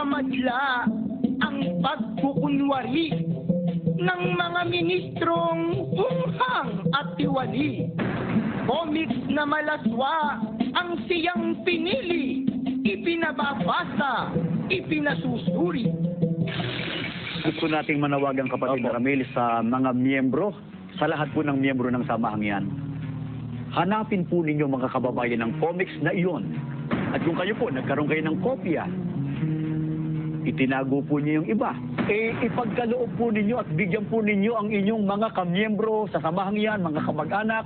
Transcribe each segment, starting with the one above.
sa madla ang pagkukunwari ng mga ministrong hunghang at tiwali. Comics na malaswa ang siyang pinili, ipinababasa, ipinasusuri. Gusto nating manawagan kapatid Ramil sa mga miyembro, sa lahat po ng miyembro ng samahang yan. Hanapin po ninyo mga kababayan ng comics na iyon. At kung kayo po nagkaroon kayo ng kopya, itinago po niyo yung iba. Ipagkaloob po ninyo at bigyan po ninyo ang inyong mga kamiyembro sa samahang yan, mga kamag-anak,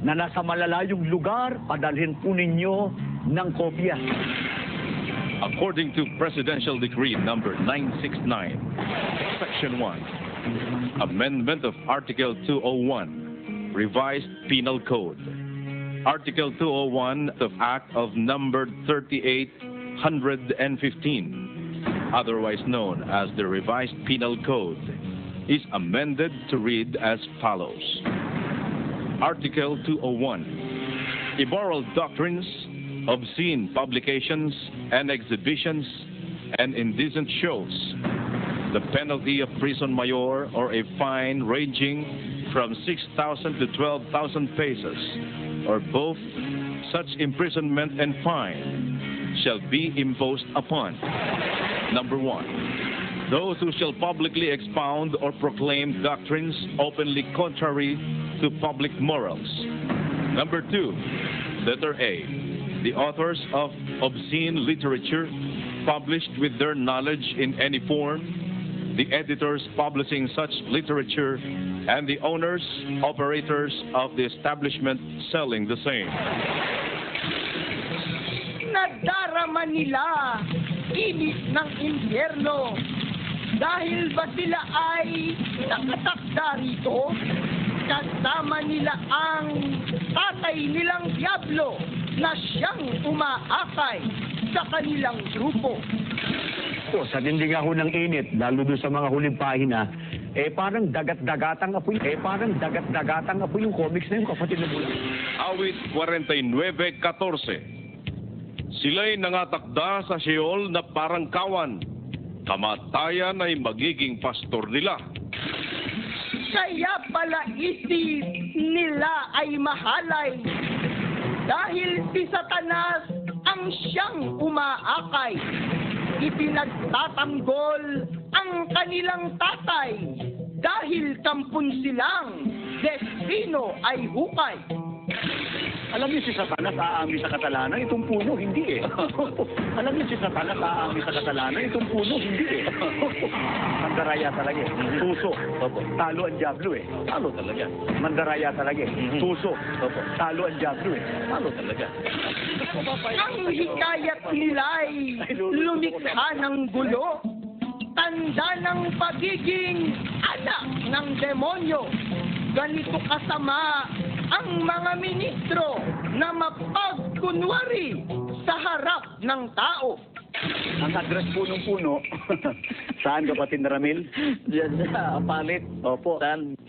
na nasa malalayong lugar, padalhin po ninyo ng kopya. According to Presidential Decree number 969, Section 1, Amendment of Article 201, Revised Penal Code. Article 201 of Act of number 3815, otherwise known as the Revised Penal Code, is amended to read as follows. Article 201, immoral doctrines, obscene publications and exhibitions, and indecent shows. The penalty of prison mayor or a fine ranging from 6,000 to 12,000 pesos, or both such imprisonment and fine, shall be imposed upon. Number 1, those who shall publicly expound or proclaim doctrines openly contrary to public morals. Number 2, letter A, the authors of obscene literature published with their knowledge in any form, the editors publishing such literature, and the owners, operators of the establishment selling the same. Nadarama nila init ng impyerno dahil ba sila ay nakatakda rito? Kasama nila ang tatay nilang Diablo na siyang umaakay sa kanilang grupo. Sa tindi nga ho ng init, lalo doon sa mga huling pahina, parang dagat-dagatang apoy, yung comics na yung kapatid na bulan. Awit 49:14. Sila'y nangatakda sa Sheol na parang kawan. Kamatayan ay magiging pastor nila. Kaya pala isip nila ay mahalay dahil si Satanas ang siyang umaakay. Ipinagtatanggol ang kanilang tatay dahil kampun silang destino ay hukay. Alam niyo si Satanas aamin sa kasalanan, itong puno hindi Alam niyo si Satanas aamin sa kasalanan, itong puno hindi Mandaraya talaga Tuso. Talo ang Diablo Talo talaga. Mandaraya talaga Tuso. Talo ang Diablo Talo talaga. Ang hikayat nila'y lumikha ng gulo, tanda ng pagiging anak ng demonyo. Ganito kasama ang mga ministro na mapagkunwari sa harap ng tao. Ang address po ng puno, saan kapatid na Ramil? Diyan sa Apalit. Opo.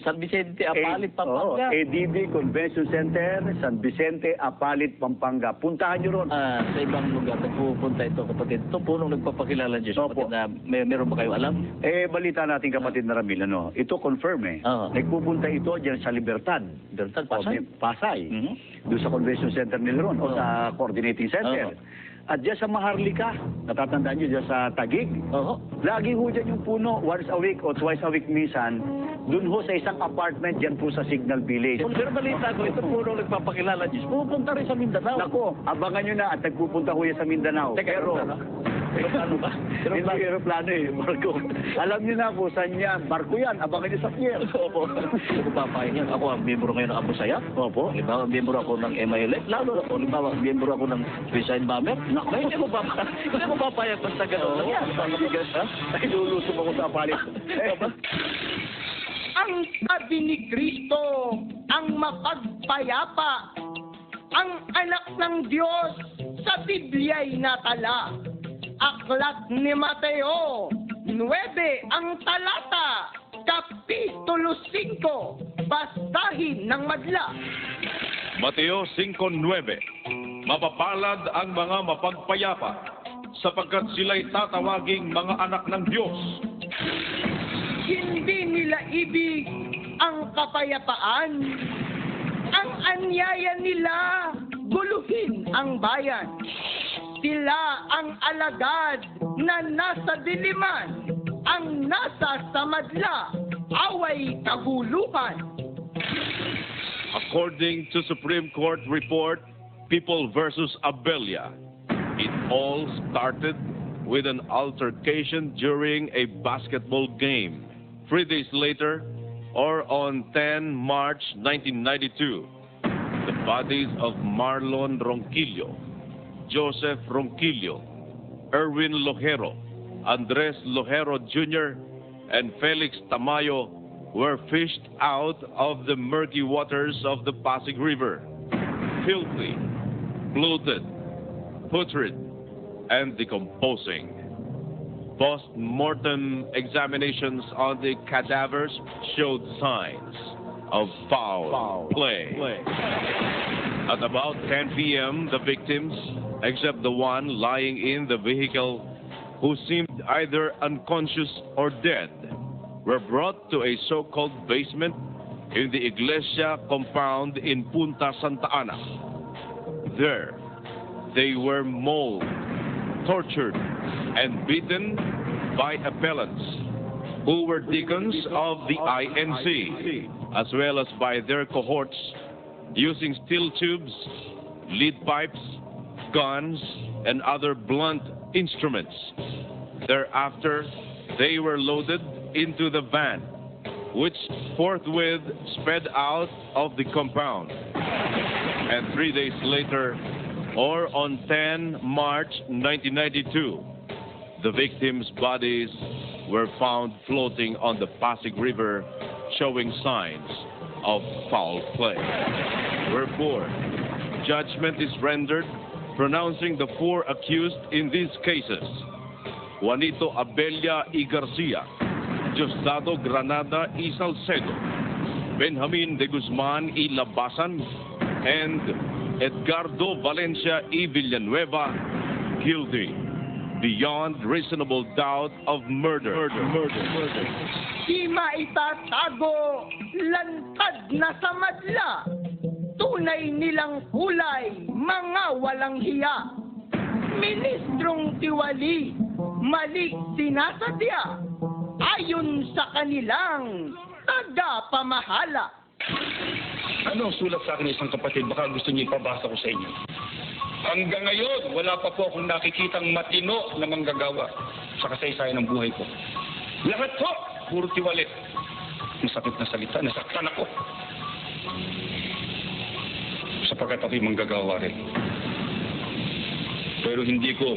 San Vicente, Apalit, Pampanga. ADB Convention Center, San Vicente, Apalit, Pampanga. Puntahan nyo ron. Sa ibang lugar, nagpupunta ito kapatid. Ito punong nagpapakilala Diyos. Opo. Kapatid na meron ba kayo alam? Balita natin kapatid na Ramil, ito confirm Nagpupunta ito dyan sa Libertad. Libertad, Pasay? Pasay. Doon sa Convention Center nila ron, o sa Coordinating Center. At dyan sa Maharlika, natatandaan nyo dyan sa Taguig, lagi ho dyan yung puno, once a week o twice a week minsan, dun ho sa isang apartment dyan po sa Signal Village. Pero balita ko, ito punong nagpapakilala Diyos. Pupunta rin sa Mindanao. Nako, abangan nyo na at nagpupunta ho yan sa Mindanao. Teka, pero aeroplano ba? Hindi aeroplano barko. Alam niyo na po saan yan. Barko yan, abangan niyo sa pier. Opo. Ako papayag yan. Ako ang miyembro ngayon ng Abu Sayyaf. Opo. Halimbawa, miyembro ako ng MILF. Lalo ako, halimbawa, miyembro ako ng Suicide Bomber. Hindi mo papayag basta gano'n lang yan. Ay, lulusog ako sa Apalit. Ang sabi ni Kristo, ang mapagpayapa, ang anak ng Diyos sa Biblia'y natala. Aklat ni Mateo 9 ang talata, Kapitulo 5, basahin ng madla. Mateo 5:9. Mapapalad ang mga mapagpayapa, sapagkat sila'y tatawaging mga anak ng Diyos. Hindi nila ibig ang kapayapaan. Ang anyaya nila, guluhin ang bayan. Sila ang alagad na nasa diliman, ang nasa samadla, away kaguluhan. According to Supreme Court report, People versus Abella, it all started with an altercation during a basketball game. 3 days later, or on 10 March 1992, the bodies of Marlon Ronquillo, Joseph Ronquillo, Erwin Lojero, Andres Lojero Jr., and Felix Tamayo were fished out of the murky waters of the Pasig River, filthy, bloated, putrid, and decomposing. Post-mortem examinations on the cadavers showed signs of foul play. At about 10 p.m., the victims, except the one lying in the vehicle, who seemed either unconscious or dead, were brought to a so-called basement in the Iglesia compound in Punta Santa Ana. There, they were mauled, tortured, and beaten by appellants, who were deacons of the INC, as well as by their cohorts, using steel tubes, lead pipes, guns, and other blunt instruments. Thereafter, they were loaded into the van, which forthwith sped out of the compound. And 3 days later, or on 10 March 1992, the victims' bodies were found floating on the Pasig River, showing signs of foul play. Wherefore, judgment is rendered pronouncing the 4 accused in these cases: Juanito Abella y Garcia, Diosdado Granada y Salcedo, Benjamin de Guzman y Labasan, and Edgardo Valencia y Villanueva, guilty beyond reasonable doubt of murder. Di maitatago, lantad na sa madla, tunay nilang kulay, mga walang hiya. Ministrong Tiwali, mali sinasadya, ayon sa kanilang taga-pamahala. Ano ang sulat sa akin isang kapatid? Baka gusto niyo ipabasa ko sa inyo. Hanggang ngayon, wala pa po akong nakikitang matino na manggagawa sa kasaysayan ng buhay ko. Lahat po, puro tiwalit. Masakit na salita, nasaktan ako. Sapagkat ako'y manggagawa rin. Pero hindi ko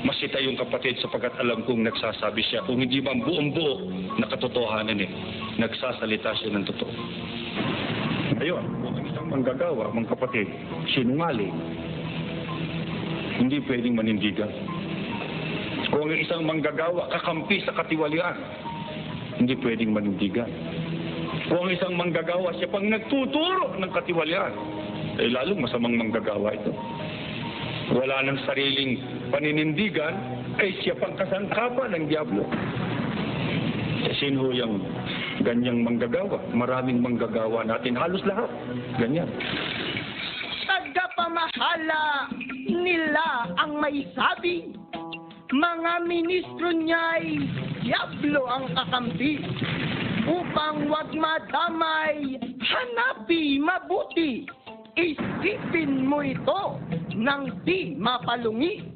masita yung kapatid sapagkat alam kong nagsasabi siya. Kung hindi ba buong-buo na katotohanan nagsasalita siya ng totoo. Ayun, kung isang manggagawa, mga kapatid, sinungaling, hindi pwedeng manindigan. Kung ang isang manggagawa, kakampi sa katiwalian, hindi pwedeng manindigan. Kung ang isang manggagawa, siya pang nagtuturo ng katiwalian, eh lalong masamang manggagawa ito. Wala ng sariling paninindigan, ay siya pang kasangkapan ng Diablo. Sino yung ganyang manggagawa? Maraming manggagawa natin, halos lahat. Ganyan. Tagapamahala nila ang may sabi. Mga ministro niya'y Diablo ang kakampi. Upang wag madamay, hanapi mabuti. Isipin mo ito nang di mapalungi.